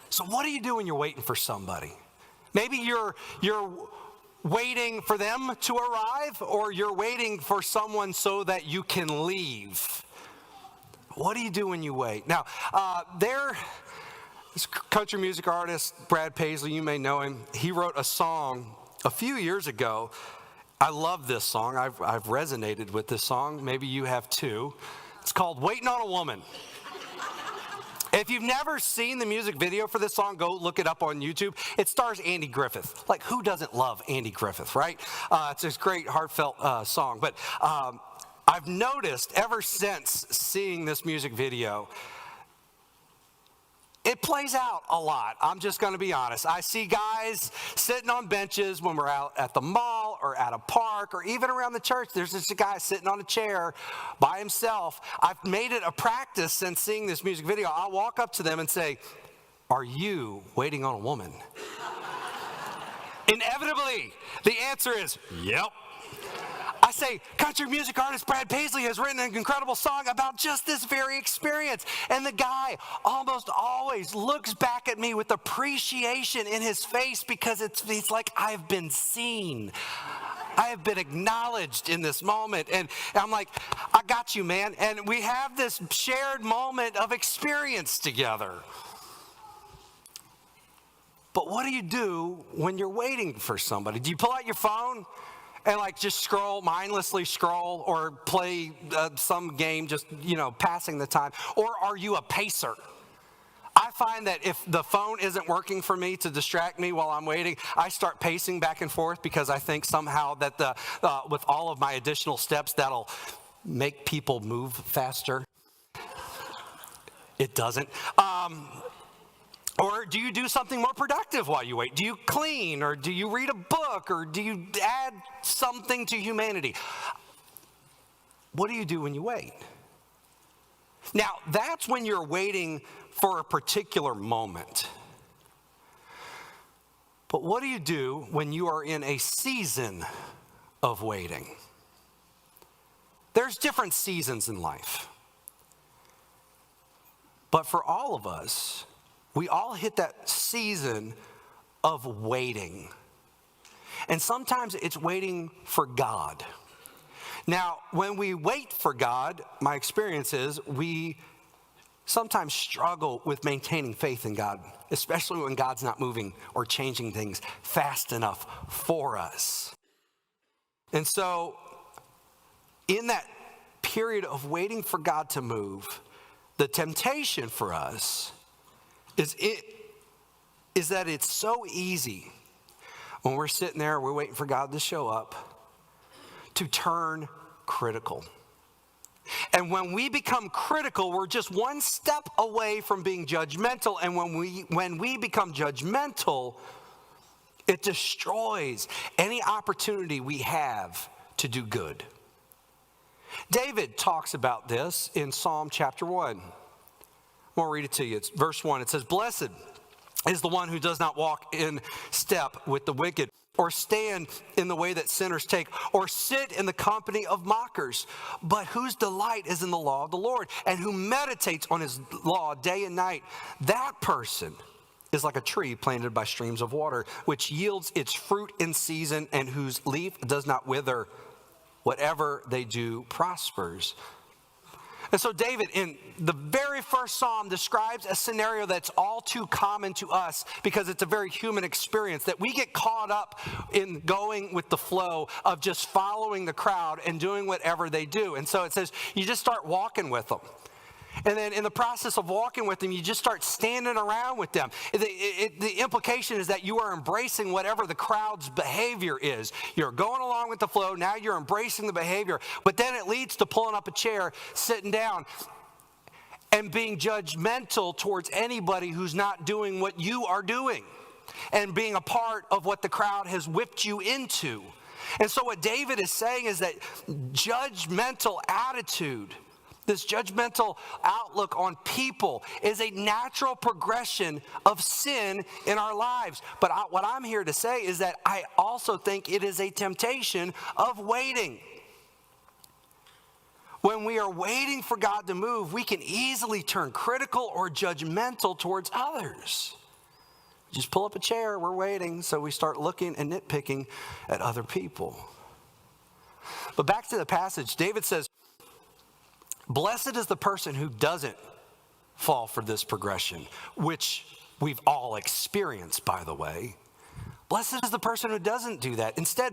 So what do you do when you're waiting for somebody? Maybe you're waiting for them to arrive, or you're waiting for someone so that you can leave. What do you do when you wait? Now, this country music artist, Brad Paisley, you may know him. He wrote a song a few years ago. I love this song. I've resonated with this song. Maybe you have too. It's called Waiting on a Woman. If you've never seen the music video for this song, go look it up on YouTube. It stars Andy Griffith. Like, who doesn't love Andy Griffith, right? It's this great, heartfelt song. But I've noticed ever since seeing this music video, it plays out a lot. I'm just going to be honest. I see guys sitting on benches when we're out at the mall or at a park or even around the church. There's just a guy sitting on a chair by himself. I've made it a practice since seeing this music video. I'll walk up to them and say, "Are you waiting on a woman?" Inevitably, the answer is, "Yep." I say, country music artist Brad Paisley has written an incredible song about just this very experience. And the guy almost always looks back at me with appreciation in his face, because it's like, I've been seen. I have been acknowledged in this moment. And I'm like, I got you, man. And we have this shared moment of experience together. But what do you do when you're waiting for somebody? Do you pull out your phone and like just mindlessly scroll, or play some game, just, passing the time? Or are you a pacer? I find that if the phone isn't working for me to distract me while I'm waiting, I start pacing back and forth, because I think somehow that with all of my additional steps, that'll make people move faster. It doesn't. Or do you do something more productive while you wait? Do you clean, or do you read a book, or do you add something to humanity? What do you do when you wait? Now, that's when you're waiting for a particular moment. But what do you do when you are in a season of waiting? There's different seasons in life. But for all of us, we all hit that season of waiting. And sometimes it's waiting for God. Now, when we wait for God, my experience is we sometimes struggle with maintaining faith in God, especially when God's not moving or changing things fast enough for us. And so, in that period of waiting for God to move, the temptation for us is that it's so easy when we're sitting there, we're waiting for God to show up, to turn critical. And when we become critical, we're just one step away from being judgmental. And when we become judgmental, it destroys any opportunity we have to do good. David talks about this in Psalm chapter 1. I'm going to read it to you. It's verse 1. It says, "Blessed is the one who does not walk in step with the wicked, or stand in the way that sinners take, or sit in the company of mockers, but whose delight is in the law of the Lord, and who meditates on his law day and night. That person is like a tree planted by streams of water, which yields its fruit in season, and whose leaf does not wither. Whatever they do prospers." And so David, in the very first psalm, describes a scenario that's all too common to us, because it's a very human experience, that we get caught up in going with the flow of just following the crowd and doing whatever they do. And so it says you just start walking with them. And then in the process of walking with them, you just start standing around with them. The implication is that you are embracing whatever the crowd's behavior is. You're going along with the flow. Now you're embracing the behavior. But then it leads to pulling up a chair, sitting down, and being judgmental towards anybody who's not doing what you are doing, and being a part of what the crowd has whipped you into. And so what David is saying is that judgmental attitude, this judgmental outlook on people, is a natural progression of sin in our lives. But what I'm here to say is that I also think it is a temptation of waiting. When we are waiting for God to move, we can easily turn critical or judgmental towards others. Just pull up a chair, we're waiting. So we start looking and nitpicking at other people. But back to the passage, David says, blessed is the person who doesn't fall for this progression, which we've all experienced, by the way. Blessed is the person who doesn't do that. Instead,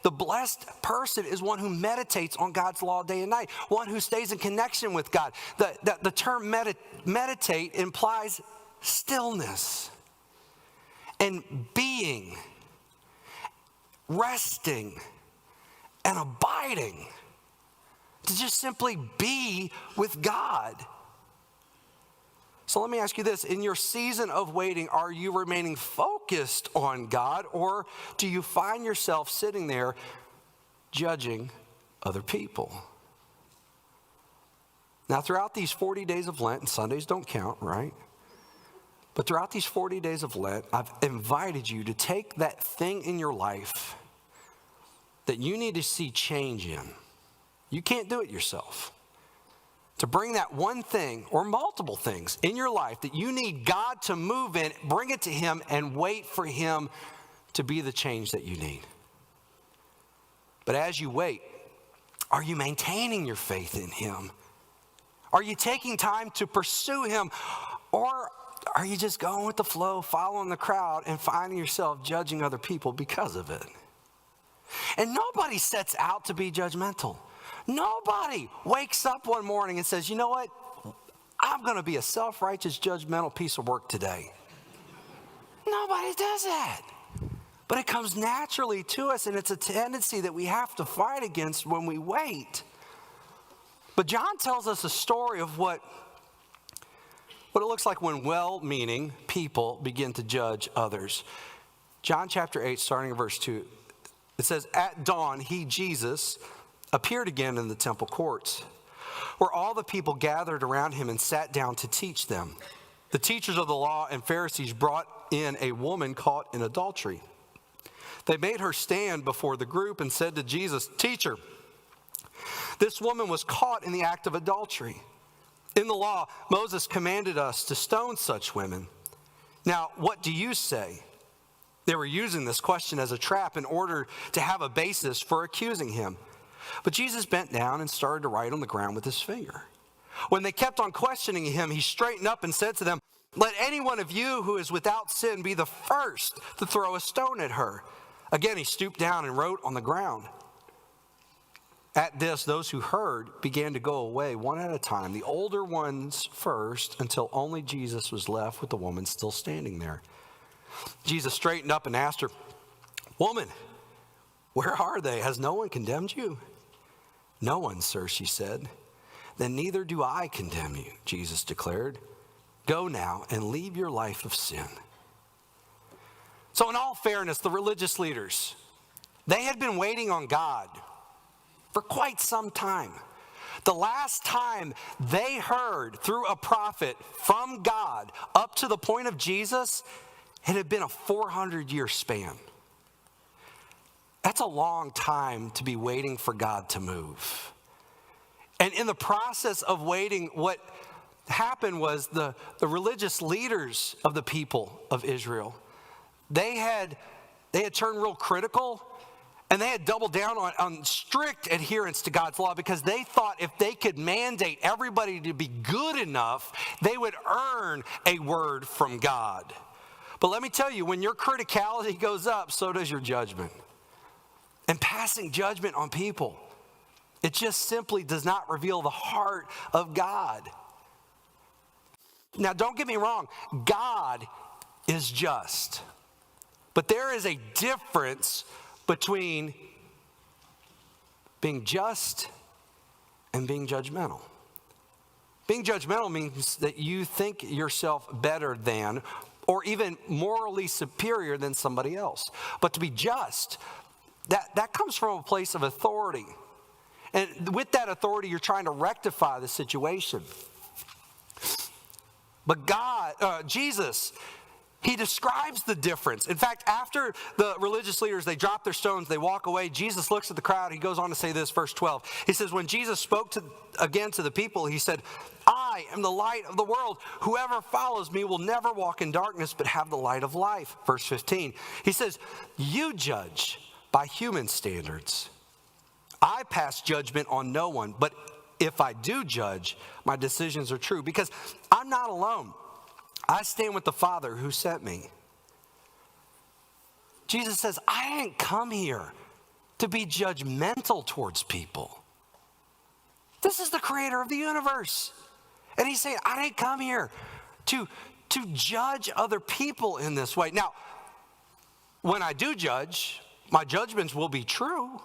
the blessed person is one who meditates on God's law day and night, one who stays in connection with God. The term meditate implies stillness and being, resting, and abiding. To just simply be with God. So let me ask you this. In your season of waiting, are you remaining focused on God, or do you find yourself sitting there judging other people? Now, throughout these 40 days of Lent, and Sundays don't count, right? But throughout these 40 days of Lent, I've invited you to take that thing in your life that you need to see change in. You can't do it yourself. To bring that one thing or multiple things in your life that you need God to move in, bring it to Him and wait for Him to be the change that you need. But as you wait, are you maintaining your faith in Him? Are you taking time to pursue Him? Or are you just going with the flow, following the crowd, and finding yourself judging other people because of it? And nobody sets out to be judgmental. Nobody wakes up one morning and says, you know what? I'm going to be a self-righteous, judgmental piece of work today. Nobody does that. But it comes naturally to us, and it's a tendency that we have to fight against when we wait. But John tells us a story of what it looks like when well-meaning people begin to judge others. John chapter 8, starting in verse 2, it says, at dawn, he, Jesus, appeared again in the temple courts, where all the people gathered around him and sat down to teach them. The teachers of the law and Pharisees brought in a woman caught in adultery. They made her stand before the group and said to Jesus, Teacher, this woman was caught in the act of adultery. In the law, Moses commanded us to stone such women. Now, what do you say? They were using this question as a trap in order to have a basis for accusing him. But Jesus bent down and started to write on the ground with his finger. When they kept on questioning him, he straightened up and said to them, let any one of you who is without sin be the first to throw a stone at her. Again, he stooped down and wrote on the ground. At this, those who heard began to go away one at a time, the older ones first, until only Jesus was left with the woman still standing there. Jesus straightened up and asked her, Woman, where are they? Has no one condemned you? No one, sir, she said. Then neither do I condemn you, Jesus declared. Go now and leave your life of sin. So in all fairness, the religious leaders, they had been waiting on God for quite some time. The last time they heard through a prophet from God up to the point of Jesus, it had been a 400-year span. That's a long time to be waiting for God to move. And in the process of waiting, what happened was the religious leaders of the people of Israel, they had turned real critical, and they had doubled down on strict adherence to God's law because they thought if they could mandate everybody to be good enough, they would earn a word from God. But let me tell you, when your criticality goes up, so does your judgment. And passing judgment on people, it just simply does not reveal the heart of God. Now, don't get me wrong, God is just. But there is a difference between being just and being judgmental. Being judgmental means that you think yourself better than or even morally superior than somebody else. But to be just, that comes from a place of authority. And with that authority, you're trying to rectify the situation. But Jesus, he describes the difference. In fact, after the religious leaders, they drop their stones, they walk away, Jesus looks at the crowd. He goes on to say this, verse 12. He says, when Jesus spoke again to the people, he said, I I am the light of the world. Whoever follows me will never walk in darkness, but have the light of life. Verse 15, he says, you judge by human standards. I pass judgment on no one, but if I do judge, my decisions are true, because I'm not alone. I stand with the Father who sent me. Jesus says, I didn't come here to be judgmental towards people. This is the creator of the universe. And he's saying, I didn't come here to judge other people in this way. Now, when I do judge, my judgments will be true.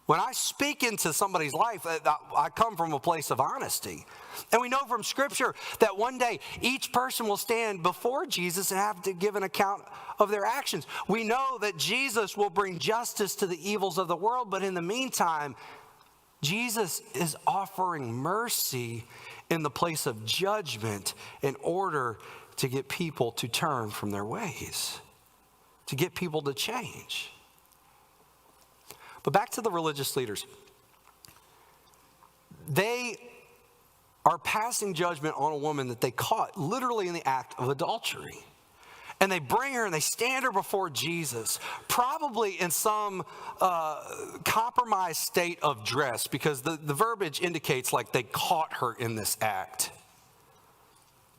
When I speak into somebody's life, I come from a place of honesty. And we know from Scripture that one day each person will stand before Jesus and have to give an account of their actions. We know that Jesus will bring justice to the evils of the world, but in the meantime, Jesus is offering mercy in the place of judgment in order to get people to turn from their ways, to get people to change. But back to the religious leaders. They are passing judgment on a woman that they caught literally in the act of adultery. And they bring her and they stand her before Jesus, probably in some compromised state of dress, because the verbiage indicates like they caught her in this act.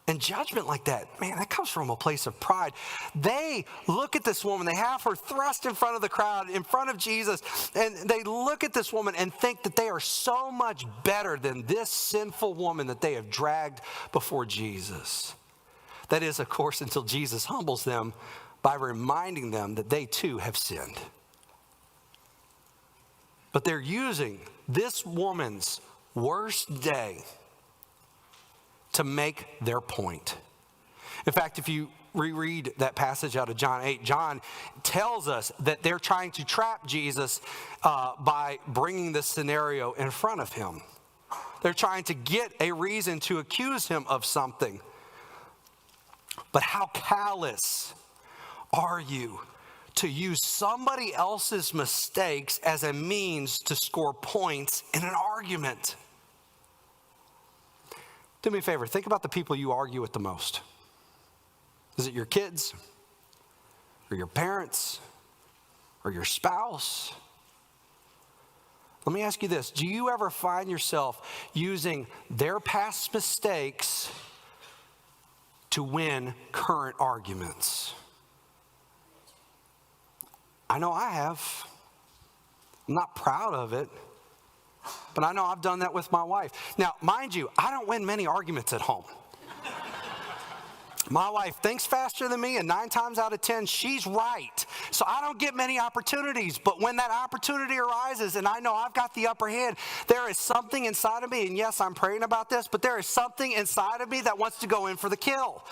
And judgment like that, man, that comes from a place of pride. They look at this woman, they have her thrust in front of the crowd, in front of Jesus, and they look at this woman and think that they are so much better than this sinful woman that they have dragged before Jesus. That is, of course, until Jesus humbles them by reminding them that they too have sinned. But they're using this woman's worst day to make their point. In fact, if you reread that passage out of John 8, John tells us that they're trying to trap Jesus by bringing this scenario in front of him. They're trying to get a reason to accuse him of something. But how callous are you to use somebody else's mistakes as a means to score points in an argument? Do me a favor, think about the people you argue with the most. Is it your kids? Or your parents? Or your spouse? Let me ask you this. Do you ever find yourself using their past mistakes to win current arguments? I know I have. I'm not proud of it, but I know I've done that with my wife. Now, mind you, I don't win many arguments at home. My wife thinks faster than me, and 9 times out of 10, she's right. So I don't get many opportunities, but when that opportunity arises and I know I've got the upper hand, there is something inside of me, and yes, I'm praying about this, but there is something inside of me that wants to go in for the kill.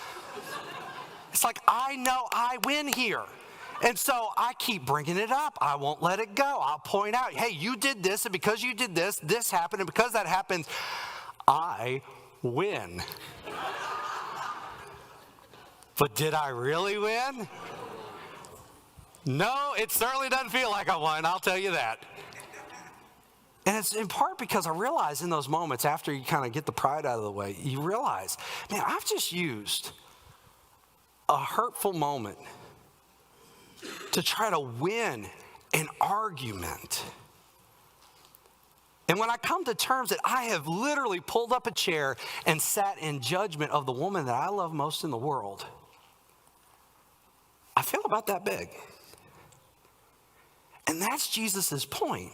It's like, I know I win here. And so I keep bringing it up. I won't let it go. I'll point out, hey, you did this, and because you did this, this happened, and because that happened, I win. But did I really win? No, it certainly doesn't feel like I won, I'll tell you that. And it's in part because I realize in those moments, after you kind of get the pride out of the way, you realize, man, I've just used a hurtful moment to try to win an argument. And when I come to terms that I have literally pulled up a chair and sat in judgment of the woman that I love most in the world, I feel about that big. And that's Jesus' point.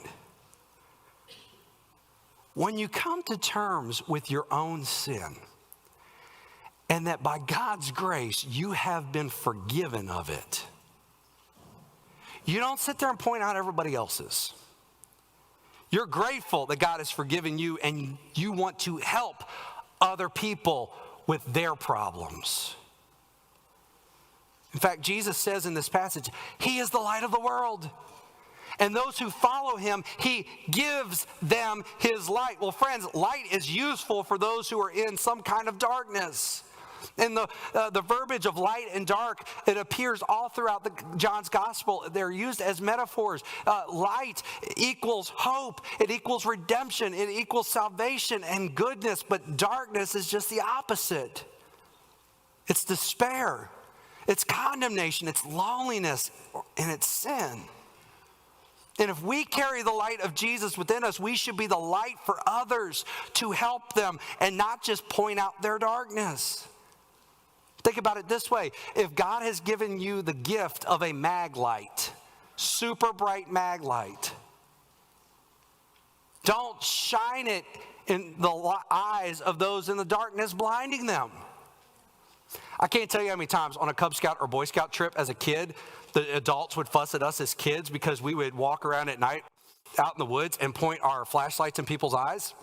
When you come to terms with your own sin, and that by God's grace you have been forgiven of it, you don't sit there and point out everybody else's. You're grateful that God has forgiven you, and you want to help other people with their problems. In fact, Jesus says in this passage, He is the light of the world. And those who follow Him, He gives them His light. Well, friends, light is useful for those who are in some kind of darkness. And the verbiage of light and dark, it appears all throughout John's gospel. They're used as metaphors. Light equals hope. It equals redemption. It equals salvation and goodness. But darkness is just the opposite. It's despair. It's condemnation. It's loneliness. And it's sin. And if we carry the light of Jesus within us, we should be the light for others to help them and not just point out their darkness. Think about it this way. If God has given you the gift of a mag light, super bright mag light, don't shine it in the eyes of those in the darkness, blinding them. I can't tell you how many times on a Cub Scout or Boy Scout trip as a kid, the adults would fuss at us as kids because we would walk around at night out in the woods and point our flashlights in people's eyes.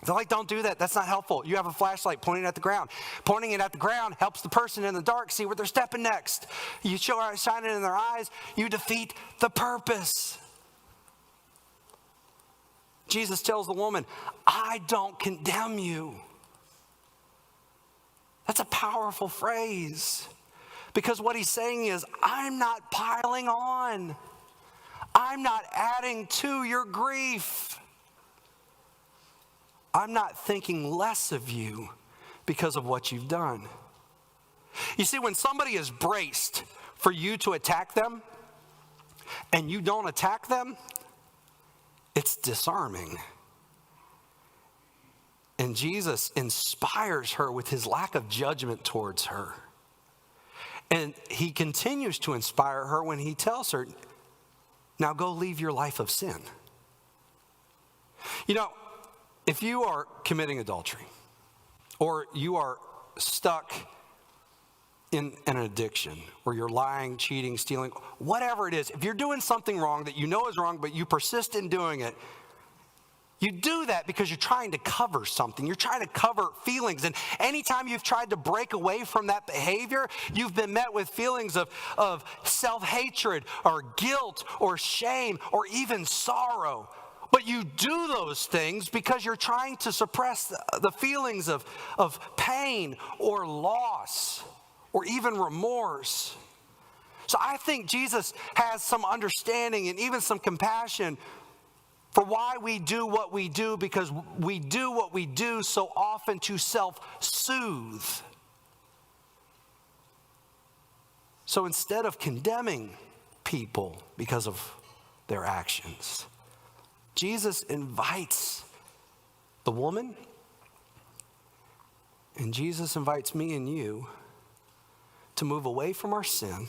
They're like, don't do that. That's not helpful. You have a flashlight pointing at the ground. Pointing it at the ground helps the person in the dark see where they're stepping next. You shine it in their eyes, you defeat the purpose. Jesus tells the woman, I don't condemn you. That's a powerful phrase. Because what he's saying is, I'm not piling on. I'm not adding to your grief. I'm not thinking less of you because of what you've done. You see, when somebody is braced for you to attack them and you don't attack them, it's disarming. And Jesus inspires her with his lack of judgment towards her. And he continues to inspire her when he tells her, now go live your life of sin. You know, if you are committing adultery or you are stuck in an addiction where you're lying, cheating, stealing, whatever it is, if you're doing something wrong that you know is wrong, but you persist in doing it, you do that because you're trying to cover something. You're trying to cover feelings. And anytime you've tried to break away from that behavior, you've been met with feelings of self-hatred or guilt or shame or even sorrow. But you do those things because you're trying to suppress the feelings of pain or loss or even remorse. So I think Jesus has some understanding and even some compassion for why we do what we do, because we do what we do so often to self-soothe. So instead of condemning people because of their actions, Jesus invites the woman, and Jesus invites me and you to move away from our sin,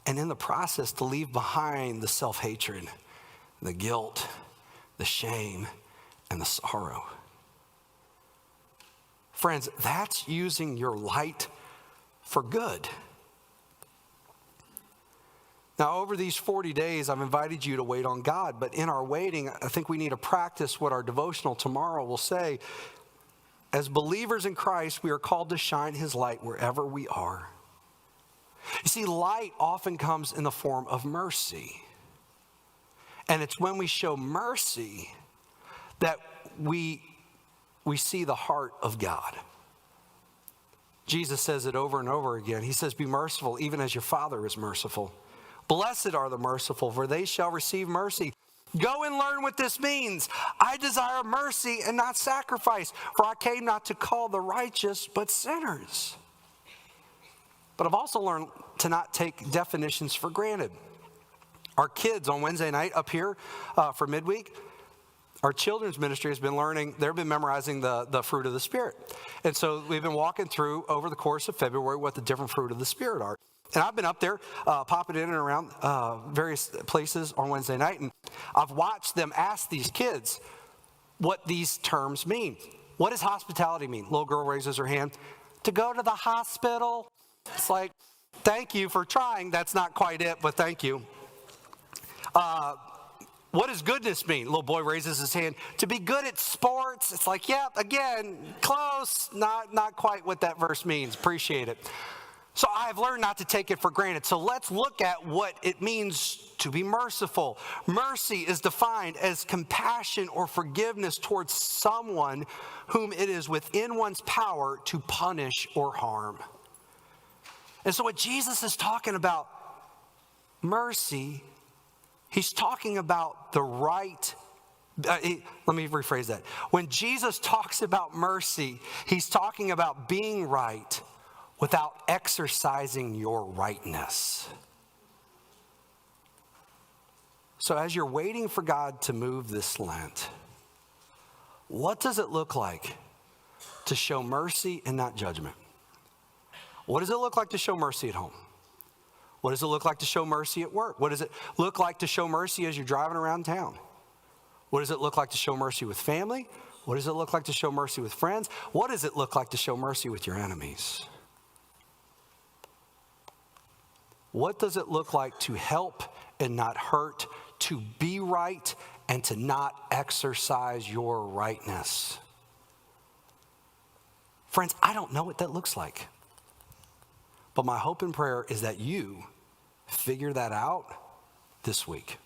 and in the process to leave behind the self-hatred, the guilt, the shame, and the sorrow. Friends, that's using your light for good. Now, over these 40 days, I've invited you to wait on God, but in our waiting, I think we need to practice what our devotional tomorrow will say. As believers in Christ, we are called to shine his light wherever we are. You see, light often comes in the form of mercy. And it's when we show mercy that we see the heart of God. Jesus says it over and over again. He says, be merciful, even as your Father is merciful. Blessed are the merciful, for they shall receive mercy. Go and learn what this means. I desire mercy and not sacrifice, for I came not to call the righteous, but sinners. But I've also learned to not take definitions for granted. Our kids on Wednesday night up here for midweek, our children's ministry has been learning, they've been memorizing the fruit of the Spirit. And so we've been walking through over the course of February what the different fruit of the Spirit are. And I've been up there popping in and around various places on Wednesday night, and I've watched them ask these kids what these terms mean. What does hospitality mean? Little girl raises her hand. To go to the hospital. It's like, thank you for trying. That's not quite it, but thank you. What does goodness mean? Little boy raises his hand. To be good at sports. It's like, yep, again, close. Not quite what that verse means. Appreciate it. So I've learned not to take it for granted. So let's look at what it means to be merciful. Mercy is defined as compassion or forgiveness towards someone whom it is within one's power to punish or harm. And so what Jesus is talking about, mercy, he's talking about the right. Let me rephrase that. When Jesus talks about mercy, he's talking about being right without exercising your rightness. So as you're waiting for God to move this Lent, what does it look like to show mercy and not judgment? What does it look like to show mercy at home? What does it look like to show mercy at work? What does it look like to show mercy as you're driving around town? What does it look like to show mercy with family? What does it look like to show mercy with friends? What does it look like to show mercy with your enemies? What does it look like to help and not hurt, to be right and to not exercise your rightness? Friends, I don't know what that looks like. But my hope and prayer is that you figure that out this week.